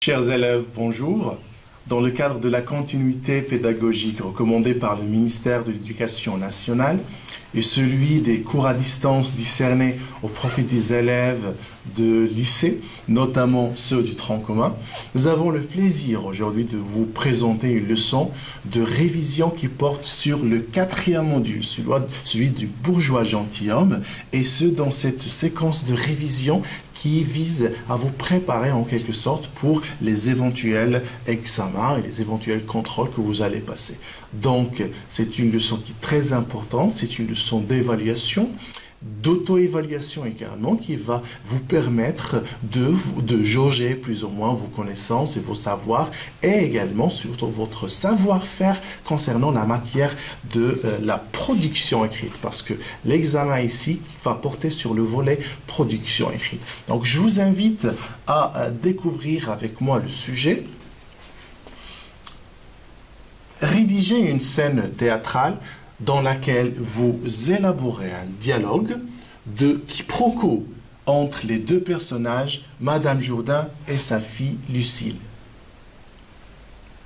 Chers élèves, bonjour. Dans le cadre de la continuité pédagogique recommandée par le ministère de l'Éducation nationale et celui des cours à distance discernés au profit des élèves de lycée, notamment ceux du tronc commun, nous avons le plaisir aujourd'hui de vous présenter une leçon de révision qui porte sur le 4e module, celui du bourgeois gentilhomme, et ce dans cette séquence de révision qui vise à vous préparer en quelque sorte pour les éventuels examens et les éventuels contrôles que vous allez passer. Donc, c'est une leçon qui est très importante, c'est une leçon d'évaluation, d'auto-évaluation également, qui va vous permettre de jauger plus ou moins vos connaissances et vos savoirs, et également surtout votre savoir-faire concernant la matière de la production écrite, parce que l'examen ici va porter sur le volet production écrite. Donc je vous invite à découvrir avec moi le sujet. Rédiger une scène théâtrale dans laquelle vous élaborez un dialogue de quiproquo entre les deux personnages, Madame Jourdain et sa fille Lucille.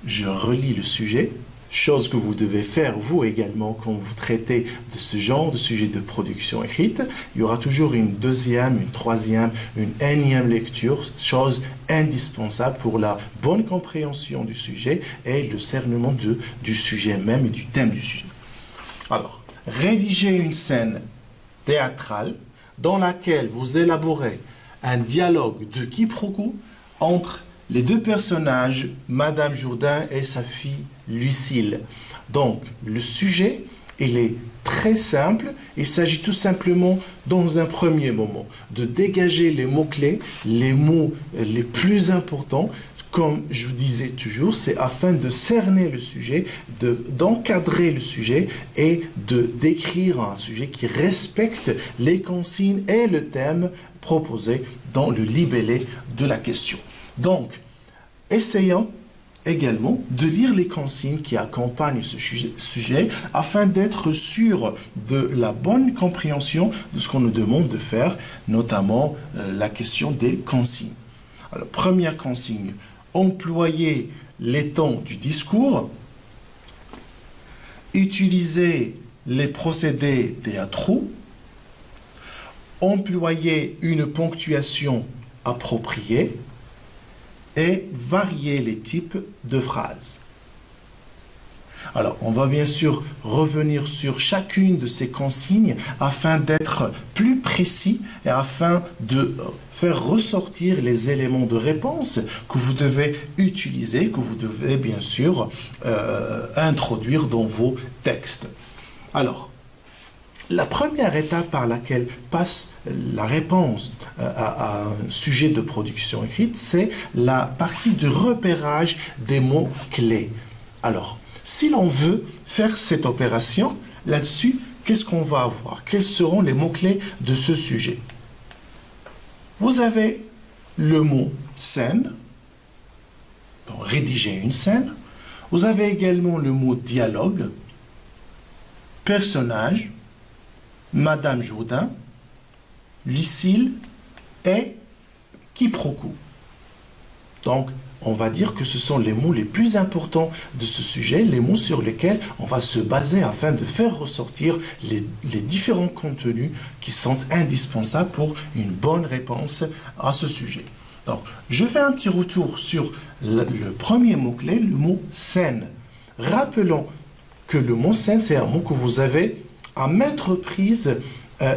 Je relis le sujet, chose que vous devez faire vous également quand vous traitez de ce genre de sujet de production écrite. Il y aura toujours une deuxième, une troisième, une énième lecture, chose indispensable pour la bonne compréhension du sujet et le cernement du sujet même et du thème du sujet. Alors, rédigez une scène théâtrale dans laquelle vous élaborez un dialogue de quiproquo entre les deux personnages, Madame Jourdain et sa fille Lucille. Donc, le sujet, il est très simple. Il s'agit tout simplement, dans un premier moment, de dégager les mots-clés, les mots les plus importants. Comme je vous disais toujours, c'est afin de cerner le sujet, d'encadrer le sujet et de décrire un sujet qui respecte les consignes et le thème proposé dans le libellé de la question. Donc, essayons également de lire les consignes qui accompagnent ce sujet afin d'être sûr de la bonne compréhension de ce qu'on nous demande de faire, notamment la question des consignes. Alors, première consigne. Employer les temps du discours, utiliser les procédés théâtraux, employer une ponctuation appropriée et varier les types de phrases. Alors, on va bien sûr revenir sur chacune de ces consignes afin d'être plus précis et afin de faire ressortir les éléments de réponse que vous devez utiliser, que vous devez bien sûr introduire dans vos textes. Alors, la première étape par laquelle passe la réponse à un sujet de production écrite, c'est la partie de repérage des mots-clés. Alors, si l'on veut faire cette opération, là-dessus, qu'est-ce qu'on va avoir? Quels seront les mots-clés de ce sujet? Vous avez le mot scène, pour rédiger une scène. Vous avez également le mot dialogue, personnage, Madame Jourdain, Lucille et quiproquo. Donc, on va dire que ce sont les mots les plus importants de ce sujet, les mots sur lesquels on va se baser afin de faire ressortir les différents contenus qui sont indispensables pour une bonne réponse à ce sujet. Donc, je fais un petit retour sur le premier mot-clé, le mot scène. Rappelons que le mot scène, c'est un mot que vous avez à maintes reprises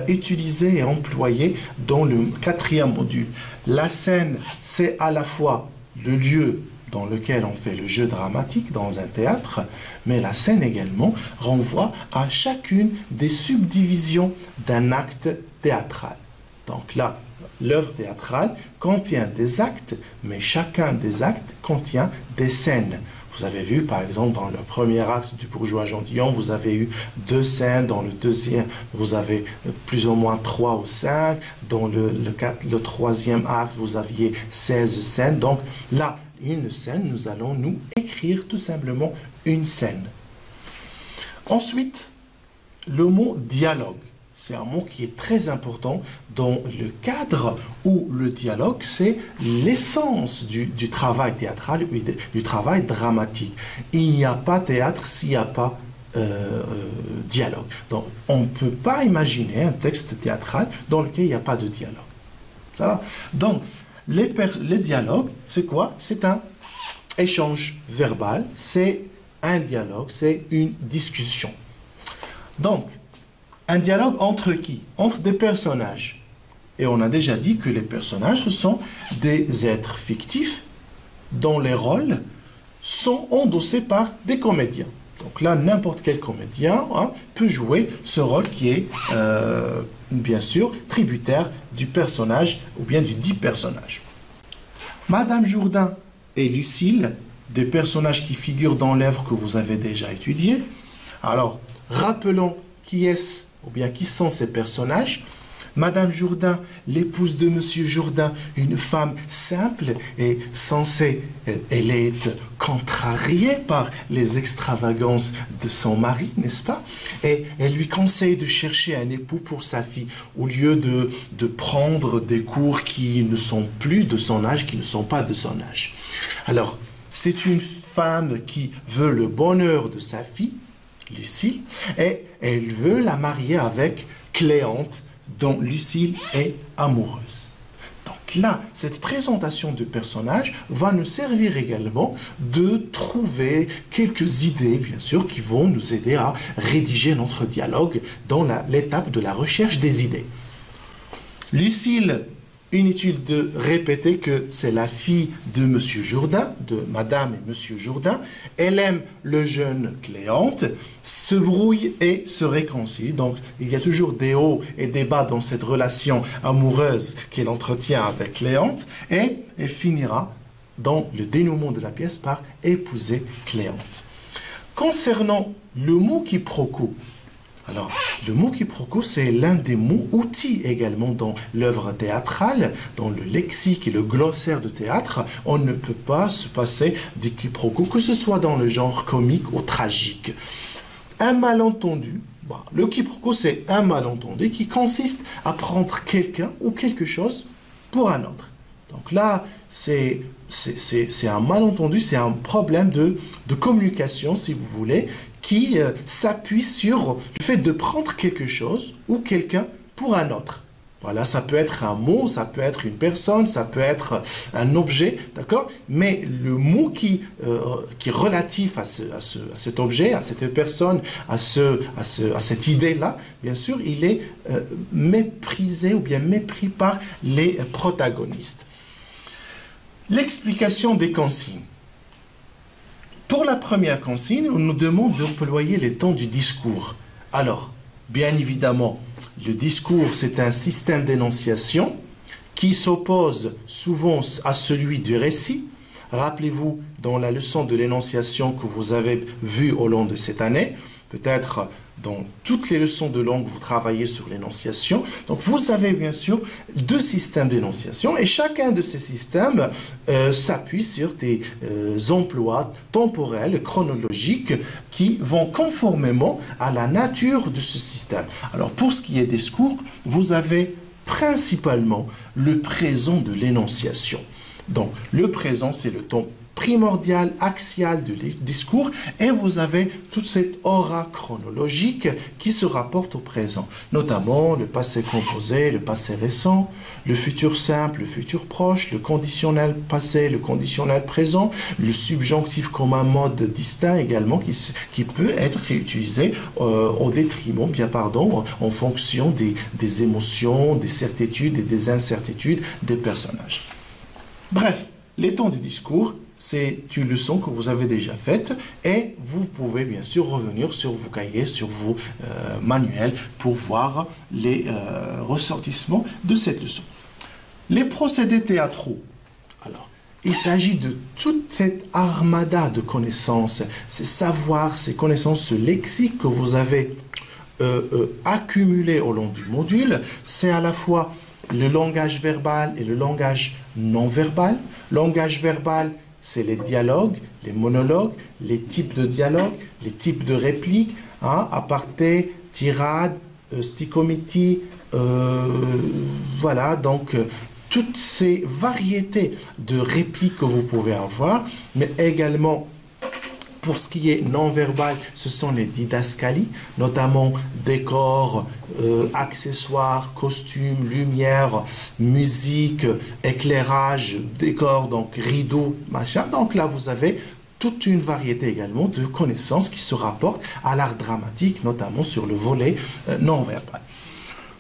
utilisé et employé dans le 4e module. La scène, c'est à la fois le lieu dans lequel on fait le jeu dramatique dans un théâtre, mais la scène également renvoie à chacune des subdivisions d'un acte théâtral. Donc là, l'œuvre théâtrale contient des actes, mais chacun des actes contient des scènes. Vous avez vu, par exemple, dans le premier acte du bourgeois gentilhomme, vous avez eu 2 scènes. Dans le deuxième, vous avez plus ou moins 3 ou 5. Dans le 3e acte, vous aviez 16 scènes. Donc là, une scène, nous allons nous écrire tout simplement une scène. Ensuite, le mot dialogue. c'est un mot qui est très important dans le cadre où le dialogue, c'est l'essence du travail théâtral, du travail dramatique. Il n'y a pas théâtre s'il n'y a pas dialogue. Donc, on ne peut pas imaginer un texte théâtral dans lequel il n'y a pas de dialogue. Ça va? Donc, les dialogues, c'est quoi? C'est un échange verbal, c'est un dialogue, c'est une discussion. Donc, un dialogue entre qui? Entre des personnages. Et on a déjà dit que les personnages, ce sont des êtres fictifs dont les rôles sont endossés par des comédiens. Donc là, n'importe quel comédien peut jouer ce rôle qui est, bien sûr, tributaire du personnage ou bien du dit personnage. Madame Jourdain et Lucille, des personnages qui figurent dans l'œuvre que vous avez déjà étudiée. Alors, rappelons qui est-ce ou bien qui sont ces personnages. Madame Jourdain, l'épouse de Monsieur Jourdain, une femme simple et sensée, elle est contrariée par les extravagances de son mari, n'est-ce pas? Et elle lui conseille de chercher un époux pour sa fille, au lieu de prendre des cours qui ne sont plus de son âge, qui ne sont pas de son âge. Alors, c'est une femme qui veut le bonheur de sa fille, Lucille, et elle veut la marier avec Cléante, dont Lucille est amoureuse. Donc là, cette présentation de personnages va nous servir également de trouver quelques idées, bien sûr, qui vont nous aider à rédiger notre dialogue dans l'étape de la recherche des idées. Lucille, inutile de répéter que c'est la fille de Monsieur Jourdain, de Madame et Monsieur Jourdain. Elle aime le jeune Cléante, se brouille et se réconcilie. Donc, il y a toujours des hauts et des bas dans cette relation amoureuse qu'elle entretient avec Cléante. Et elle finira, dans le dénouement de la pièce, par épouser Cléante. Concernant le mot quiproquo, alors, le mot quiproquo, c'est l'un des mots outils également dans l'œuvre théâtrale, dans le lexique et le glossaire de théâtre. On ne peut pas se passer des quiproquos, que ce soit dans le genre comique ou tragique. Un malentendu, le quiproquo, c'est un malentendu qui consiste à prendre quelqu'un ou quelque chose pour un autre. Donc là, c'est un malentendu, c'est un problème de communication, si vous voulez, qui s'appuie sur le fait de prendre quelque chose ou quelqu'un pour un autre. Voilà, ça peut être un mot, ça peut être une personne, ça peut être un objet, d'accord? Mais le mot qui est relatif à cet objet, à cette personne, à cette idée-là, bien sûr, il est méprisé ou bien mépris par les protagonistes. L'explication des consignes. Pour la première consigne, on nous demande d'employer les temps du discours. Alors, bien évidemment, le discours, c'est un système d'énonciation qui s'oppose souvent à celui du récit. Rappelez-vous, dans la leçon de l'énonciation que vous avez vue au long de cette année, peut-être dans toutes les leçons de langue, vous travaillez sur l'énonciation. Donc, vous avez bien sûr deux systèmes d'énonciation et chacun de ces systèmes s'appuie sur des emplois temporels, chronologiques qui vont conformément à la nature de ce système. Alors, pour ce qui est des discours, vous avez principalement le présent de l'énonciation. Donc, le présent, c'est le temps primordial, axial du discours, et vous avez toute cette aura chronologique qui se rapporte au présent, notamment le passé composé, le passé récent, le futur simple, le futur proche, le conditionnel passé, le conditionnel présent, le subjonctif comme un mode distinct également qui peut être utilisé au détriment, en fonction des émotions, des certitudes et des incertitudes des personnages. Bref, les temps du discours, c'est une leçon que vous avez déjà faite et vous pouvez bien sûr revenir sur vos cahiers, sur vos manuels pour voir les ressortissements de cette leçon. Les procédés théâtraux. Alors, il s'agit de toute cette armada de connaissances, ces savoirs, ces connaissances, ce lexique que vous avez accumulé au long du module. C'est à la fois le langage verbal et le langage non verbal. Langage verbal, c'est les dialogues, les monologues, les types de dialogues, les types de répliques, aparté, tirade, sticomiti, voilà, donc toutes ces variétés de répliques que vous pouvez avoir, mais également pour ce qui est non-verbal, ce sont les didascalies, notamment décors, accessoires, costumes, lumière, musique, éclairage, décor, donc rideaux, machin. Donc là, vous avez toute une variété également de connaissances qui se rapportent à l'art dramatique, notamment sur le volet non-verbal.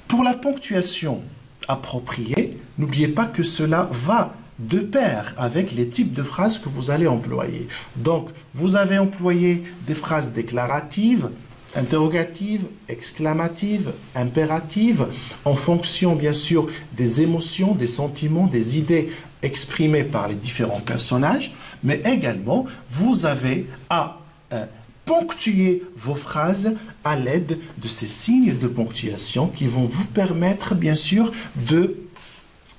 Pour la ponctuation appropriée, n'oubliez pas que cela va de pair avec les types de phrases que vous allez employer. Donc, vous avez employé des phrases déclaratives, interrogatives, exclamatives, impératives, en fonction bien sûr des émotions, des sentiments, des idées exprimées par les différents personnages, mais également vous avez à ponctuer vos phrases à l'aide de ces signes de ponctuation qui vont vous permettre bien sûr de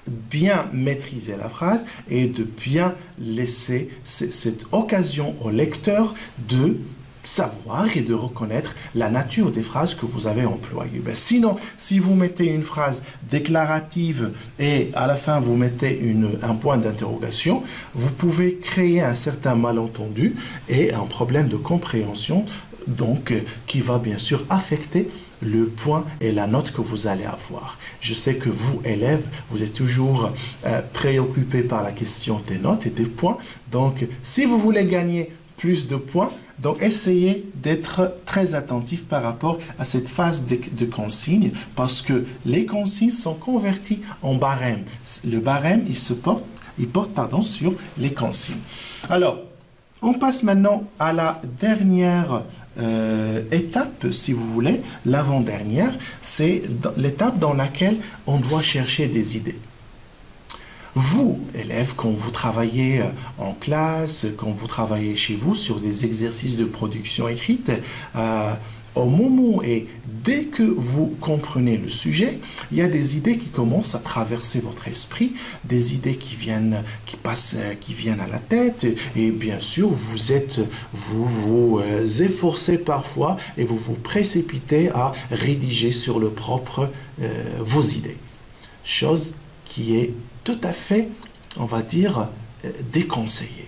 bien maîtriser la phrase et de bien laisser cette occasion au lecteur de savoir et de reconnaître la nature des phrases que vous avez employées. Ben, sinon, si vous mettez une phrase déclarative et à la fin vous mettez un point d'interrogation, vous pouvez créer un certain malentendu et un problème de compréhension donc qui va bien sûr affecter le point et la note que vous allez avoir. Je sais que vous, élèves, vous êtes toujours préoccupés par la question des notes et des points. Donc, si vous voulez gagner plus de points, donc essayez d'être très attentif par rapport à cette phase de consigne parce que les consignes sont converties en barème. Le barème, il porte sur les consignes. Alors, on passe maintenant à la dernière étape, si vous voulez, l'avant-dernière, c'est l'étape dans laquelle on doit chercher des idées. Vous, élèves, quand vous travaillez en classe, quand vous travaillez chez vous sur des exercices de production écrite, au moment et dès que vous comprenez le sujet, il y a des idées qui commencent à traverser votre esprit, des idées qui viennent à la tête, et bien sûr, vous vous efforcez parfois et vous vous précipitez à rédiger sur le propre vos idées. Chose qui est tout à fait, on va dire, déconseillée.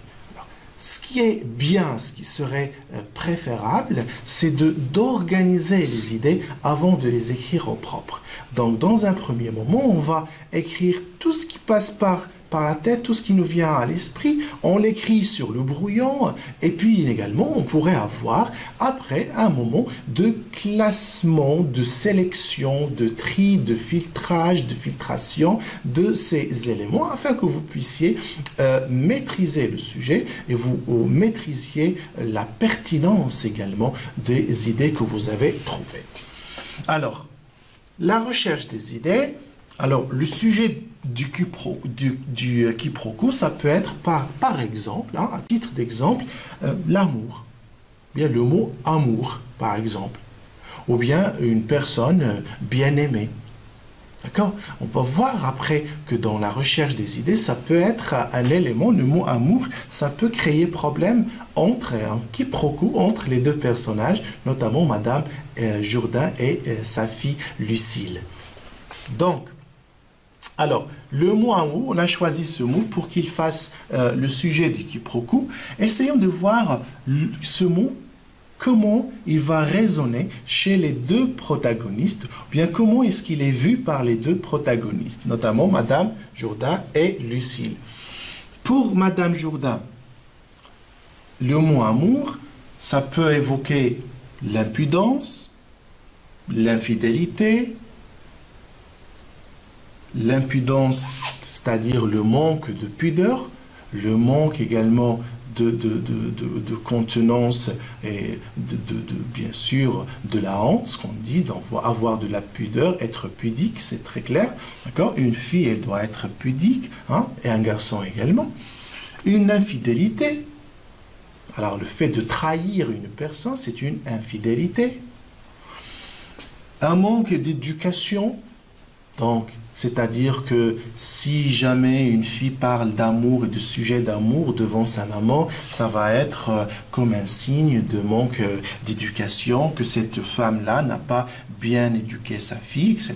Ce qui est bien, ce qui serait préférable, c'est d'organiser les idées avant de les écrire au propre. Donc, dans un premier moment, on va écrire tout ce qui passe par la tête, tout ce qui nous vient à l'esprit, on l'écrit sur le brouillon, et puis également, on pourrait avoir, après, un moment de classement, de sélection, de tri, de filtrage, de filtration de ces éléments, afin que vous puissiez maîtriser le sujet et vous maîtrisiez la pertinence également des idées que vous avez trouvées. Alors, la recherche des idées. Alors, le sujet du quiproquo, ça peut être par exemple, à titre d'exemple, l'amour. Bien le mot amour, par exemple. Ou bien une personne bien aimée. D'accord? On va voir après que dans la recherche des idées, ça peut être un élément, le mot amour, ça peut créer problème un quiproquo entre les deux personnages, notamment Madame Jourdain et sa fille Lucille. Donc, alors, le mot amour, on a choisi ce mot pour qu'il fasse le sujet du quiproquo. Essayons de voir ce mot, comment il va résonner chez les deux protagonistes, ou bien comment est-ce qu'il est vu par les deux protagonistes, notamment Madame Jourdain et Lucille. Pour Madame Jourdain, le mot amour, ça peut évoquer l'impudence, l'infidélité. L'impudence, c'est-à-dire le manque de pudeur, le manque également de contenance et bien sûr de la honte, ce qu'on dit, avoir de la pudeur, être pudique, c'est très clair. D'accord? Une fille, elle doit être pudique, hein, et un garçon également. Une infidélité, alors le fait de trahir une personne, c'est une infidélité. Un manque d'éducation. Donc, c'est-à-dire que si jamais une fille parle d'amour et de sujet d'amour devant sa maman, ça va être comme un signe de manque d'éducation, que cette femme-là n'a pas bien éduqué sa fille, etc.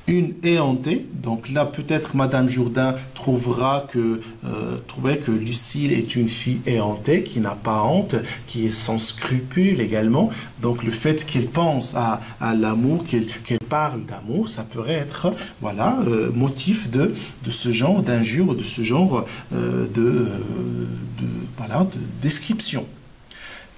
Une éhontée, donc là peut-être Madame Jourdain trouverait que Lucille est une fille éhontée, qui n'a pas honte, qui est sans scrupule également. Donc le fait qu'elle pense à l'amour, qu'elle parle d'amour, ça pourrait être voilà, motif de ce genre d'injure, de ce genre voilà, de description.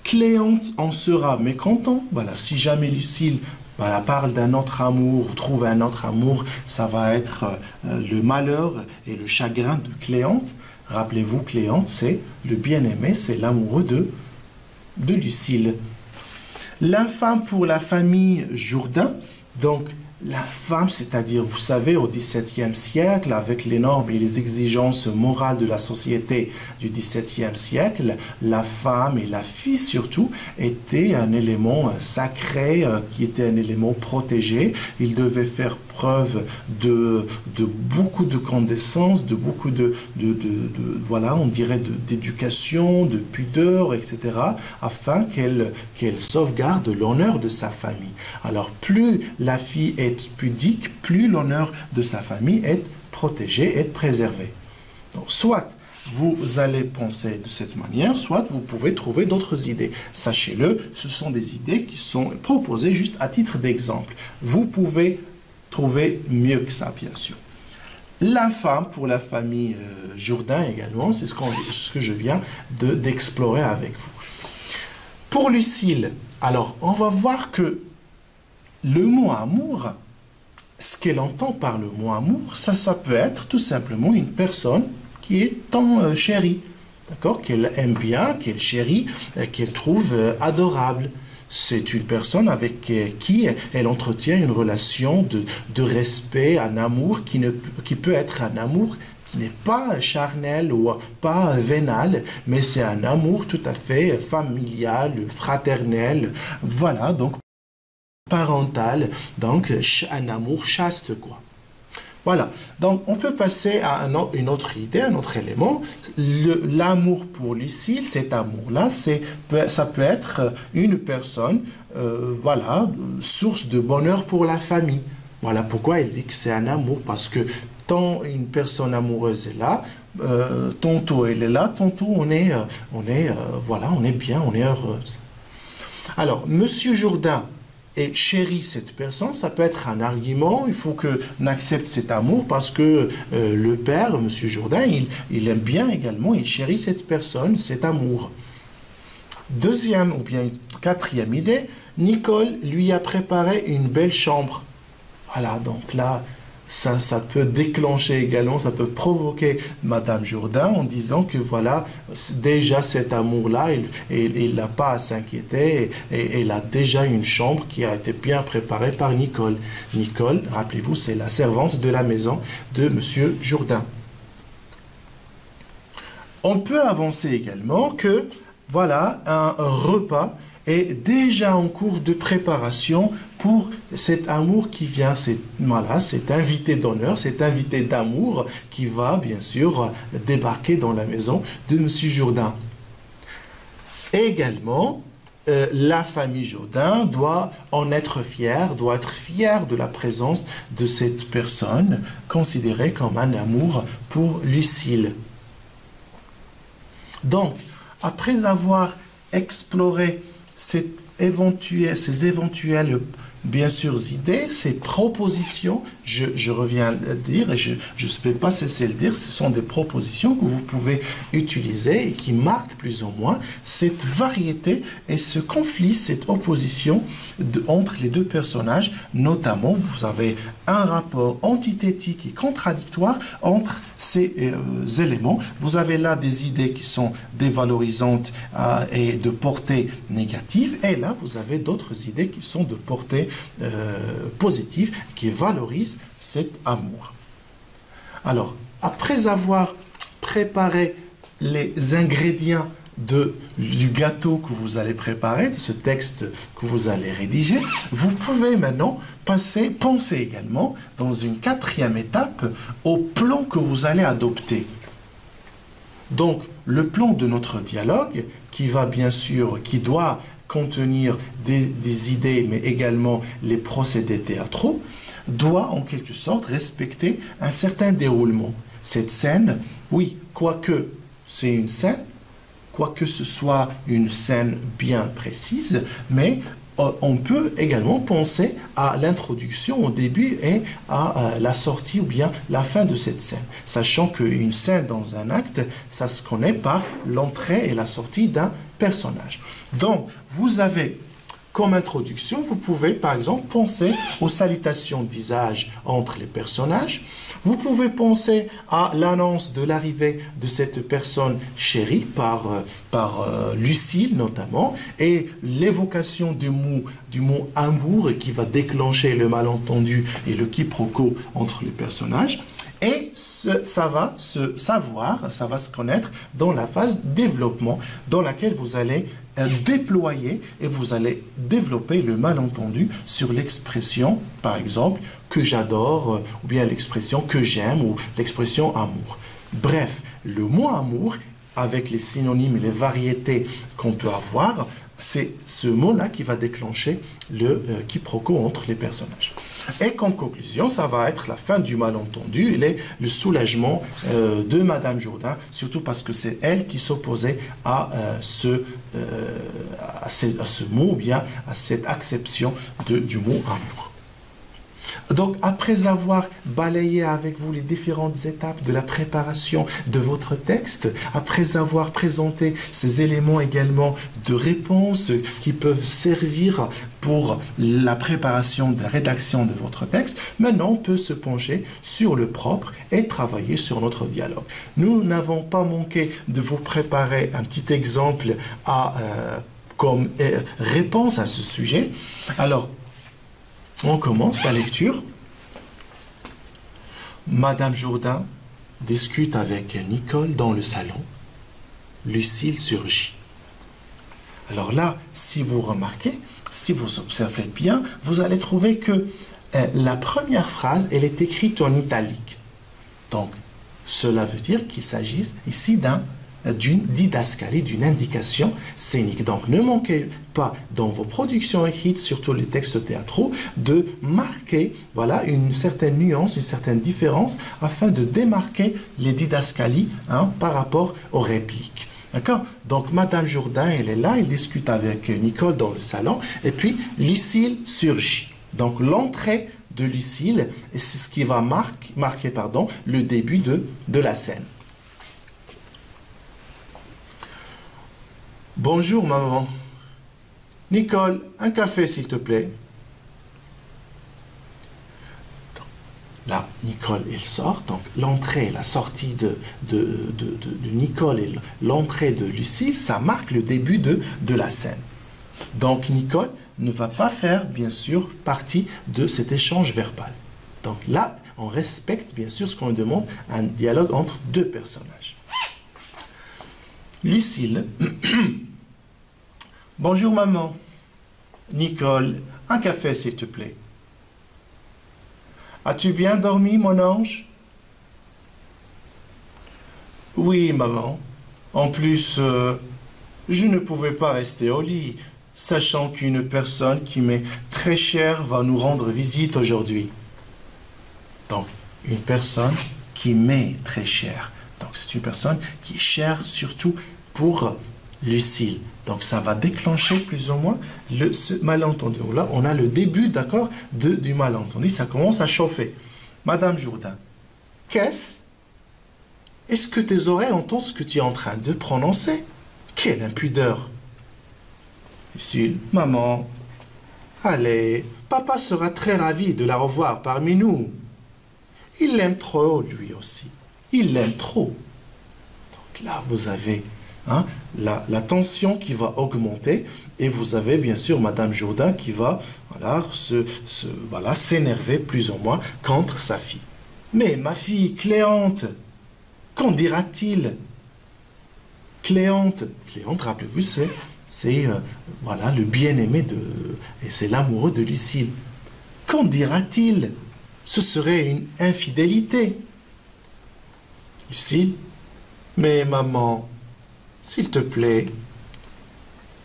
Cléante en sera mécontent. Voilà, si jamais Lucille voilà, parle d'un autre amour, ou trouve un autre amour, ça va être le malheur et le chagrin de Cléante. Rappelez-vous, Cléante, c'est le bien-aimé, c'est l'amoureux de Lucille. L'infâme pour la famille Jourdain, donc la femme, c'est-à-dire, vous savez, au XVIIe siècle, avec les normes et les exigences morales de la société du XVIIe siècle, la femme et la fille surtout étaient un élément sacré, qui était un élément protégé. Ils devaient faire preuve de beaucoup de condescence, de beaucoup voilà, on dirait d'éducation, de pudeur, etc., afin qu'elle sauvegarde l'honneur de sa famille. Alors, plus la fille est pudique, plus l'honneur de sa famille est protégé, est préservé. Donc, soit vous allez penser de cette manière, soit vous pouvez trouver d'autres idées. Sachez-le, ce sont des idées qui sont proposées juste à titre d'exemple. Vous pouvez trouver mieux que ça, bien sûr. L'infâme pour la famille Jourdain également, c'est ce que je viens d'explorer avec vous. Pour Lucille, alors, on va voir que le mot amour, ce qu'elle entend par le mot amour, ça peut être tout simplement une personne qui est tant chérie, d'accord, qu'elle aime bien, qu'elle chérit, qu'elle trouve adorable. C'est une personne avec qui elle entretient une relation de respect, un amour qui peut être un amour qui n'est pas charnel ou pas vénal, mais c'est un amour tout à fait familial, fraternel, voilà, donc parental, donc un amour chaste, quoi. Voilà, donc on peut passer à une autre idée, un autre élément. L'amour pour Lucille, cet amour-là, ça peut être une personne, voilà, source de bonheur pour la famille. Voilà pourquoi il dit que c'est un amour, parce que tant une personne amoureuse est là, tantôt elle est là, tantôt voilà, on est bien, on est heureuse. Alors, Monsieur Jourdain et chérit cette personne, ça peut être un argument, il faut qu'on accepte cet amour parce que le père, M. Jourdain, il aime bien également, il chérit cette personne, cet amour. Deuxième ou bien quatrième idée, Nicole lui a préparé une belle chambre. Voilà, donc là, ça peut déclencher également, ça peut provoquer Madame Jourdain en disant que voilà, déjà cet amour-là, il n'a pas à s'inquiéter et il a déjà une chambre qui a été bien préparée par Nicole. Nicole, rappelez-vous, c'est la servante de la maison de Monsieur Jourdain. On peut avancer également que voilà, un repas est déjà en cours de préparation pour cet amour qui vient, voilà, cet invité d'honneur, cet invité d'amour qui va bien sûr débarquer dans la maison de M. Jourdain. Également, la famille Jourdain doit en être fière, doit être fière de la présence de cette personne considérée comme un amour pour Lucille. Donc, après avoir exploré ces éventuelles, bien sûr, idées, ces propositions, je reviens à dire, et je ne vais pas cesser de dire, ce sont des propositions que vous pouvez utiliser et qui marquent plus ou moins cette variété et ce conflit, cette opposition entre les deux personnages. Notamment, vous avez un rapport antithétique et contradictoire entre ces éléments. Vous avez là des idées qui sont dévalorisantes et de portée négative, et là, vous avez d'autres idées qui sont de portée positive, qui valorisent cet amour. Alors, après avoir préparé les ingrédients du gâteau que vous allez préparer, de ce texte que vous allez rédiger, vous pouvez maintenant penser également dans une quatrième étape au plan que vous allez adopter. Donc, le plan de notre dialogue, qui doit contenir des idées, mais également les procédés théâtraux, doit en quelque sorte respecter un certain déroulement. Cette scène, oui, quoique c'est une scène, quoique ce soit une scène bien précise, mais on peut également penser à l'introduction au début et à la sortie ou bien la fin de cette scène. Sachant qu'une scène dans un acte, ça se connaît par l'entrée et la sortie d'un personnage. Donc, vous avez comme introduction, vous pouvez par exemple penser aux salutations d'usage entre les personnages. Vous pouvez penser à l'annonce de l'arrivée de cette personne chérie par Lucille notamment, et l'évocation du mot amour qui va déclencher le malentendu et le quiproquo entre les personnages. Et ça va se connaître dans la phase développement dans laquelle vous allez déployer et vous allez développer le malentendu sur l'expression, par exemple, que j'adore, ou bien l'expression que j'aime, ou l'expression amour. Bref, le mot amour, avec les synonymes et les variétés qu'on peut avoir, c'est ce mot-là qui va déclencher le quiproquo entre les personnages. Et comme conclusion, ça va être la fin du malentendu et le soulagement de Madame Jourdain, surtout parce que c'est elle qui s'opposait à ce mot, ou bien à cette acception du mot amour. Donc, après avoir balayé avec vous les différentes étapes de la préparation de votre texte, après avoir présenté ces éléments également de réponse qui peuvent servir pour la préparation de la rédaction de votre texte, maintenant on peut se pencher sur le propre et travailler sur notre dialogue. Nous n'avons pas manqué de vous préparer un petit exemple comme réponse à ce sujet. Alors, on commence la lecture. Madame Jourdain discute avec Nicole dans le salon. Lucille surgit. Alors là, si vous remarquez, si vous observez bien, vous allez trouver que la première phrase, elle est écrite en italique. Donc, cela veut dire qu'il s'agit ici d'une didascalie, d'une indication scénique. Donc, ne manquez pas dans vos productions écrites, surtout les textes théâtraux, de marquer une certaine nuance, une certaine différence, afin de démarquer les didascalies par rapport aux répliques. D'accord? Donc, Madame Jourdain, elle est là, elle discute avec Nicole dans le salon, et puis Lucille surgit. Donc, l'entrée de Lucille, c'est ce qui va marquer le début de la scène. Bonjour, maman. Nicole, un café, s'il te plaît. Là, Nicole, elle sort. Donc, l'entrée et la sortie de Nicole et l'entrée de Lucille, ça marque le début de la scène. Donc, Nicole ne va pas faire, bien sûr, partie de cet échange verbal. Donc là, on respecte, bien sûr, ce qu'on demande, un dialogue entre deux personnages. Lucille. Bonjour maman. Nicole, un café s'il te plaît. As-tu bien dormi mon ange? Oui maman. En plus, je ne pouvais pas rester au lit, sachant qu'une personne qui m'est très chère va nous rendre visite aujourd'hui. Donc, une personne qui m'est très chère. Donc, c'est une personne qui est chère surtout pour Lucille. Donc, ça va déclencher plus ou moins ce malentendu. Là, on a le début, d'accord, du malentendu. Ça commence à chauffer. Madame Jourdain, qu'est-ce? Est-ce que tes oreilles entendent ce que tu es en train de prononcer? Quelle impudeur! Lucille, maman, allez, papa sera très ravi de la revoir parmi nous. Il l'aime trop, lui aussi. Il l'aime trop. Donc là, vous avez la tension qui va augmenter et vous avez bien sûr Madame Jourdain qui va s'énerver plus ou moins contre sa fille. Mais ma fille Cléante, qu'en dira-t-il? Cléante. Cléante, rappelez-vous, c'est voilà, le bien-aimé et c'est l'amoureux de Lucille. Qu'en dira-t-il? Ce serait une infidélité. Lucille, mais maman, s'il te plaît,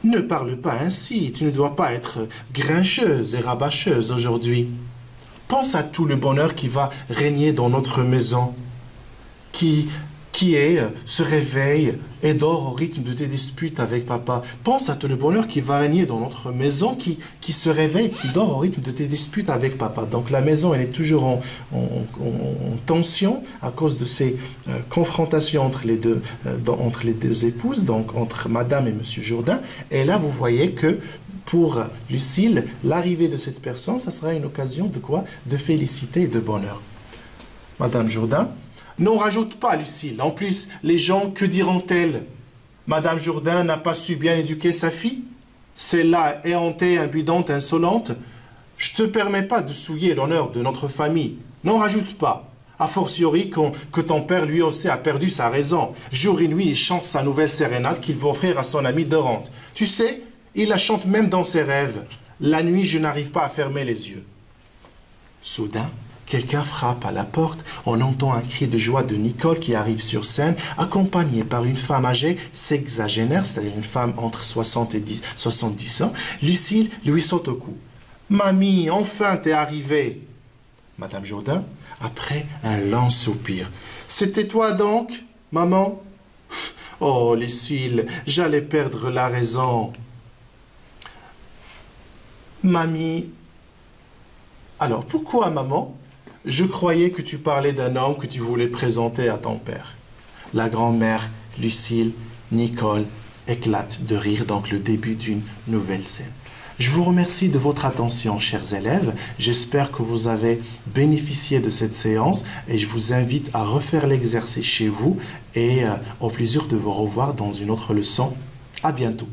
ne parle pas ainsi. Tu ne dois pas être grincheuse et rabâcheuse aujourd'hui. Pense à tout le bonheur qui va régner dans notre maison, qui se réveille et dort au rythme de tes disputes avec papa. Pense à tout le bonheur qui va régner dans notre maison, qui se réveille, qui dort au rythme de tes disputes avec papa. Donc la maison, elle est toujours en tension à cause de ces confrontations entre les deux épouses, donc entre Madame et Monsieur Jourdain. Et là, vous voyez que pour Lucille, l'arrivée de cette personne, ça sera une occasion de quoi? De félicité et de bonheur. Madame Jourdain, n'en rajoute pas, Lucille. En plus, les gens, que diront-elles? Madame Jourdain n'a pas su bien éduquer sa fille? Celle-là, éhontée, impudente, insolente. Je ne te permets pas de souiller l'honneur de notre famille. N'en rajoute pas. A fortiori que ton père, lui aussi, a perdu sa raison. Jour et nuit, il chante sa nouvelle sérénade qu'il va offrir à son ami Dorante. Tu sais, il la chante même dans ses rêves. La nuit, je n'arrive pas à fermer les yeux. Soudain, quelqu'un frappe à la porte. On entend un cri de joie de Nicole qui arrive sur scène, accompagnée par une femme âgée, sexagénaire, c'est-à-dire une femme entre 60 et 70 ans. Lucille lui saute au cou. « Mamie, enfin t'es arrivée !» Madame Jourdain, après un lent soupir. « C'était toi donc, maman ?»« Oh, Lucille, j'allais perdre la raison. »« Mamie... » Alors, pourquoi, maman? Je croyais que tu parlais d'un homme que tu voulais présenter à ton père. La grand-mère, Lucille, Nicole éclatent de rire, donc le début d'une nouvelle scène. Je vous remercie de votre attention, chers élèves. J'espère que vous avez bénéficié de cette séance et je vous invite à refaire l'exercice chez vous et au plaisir de vous revoir dans une autre leçon. À bientôt.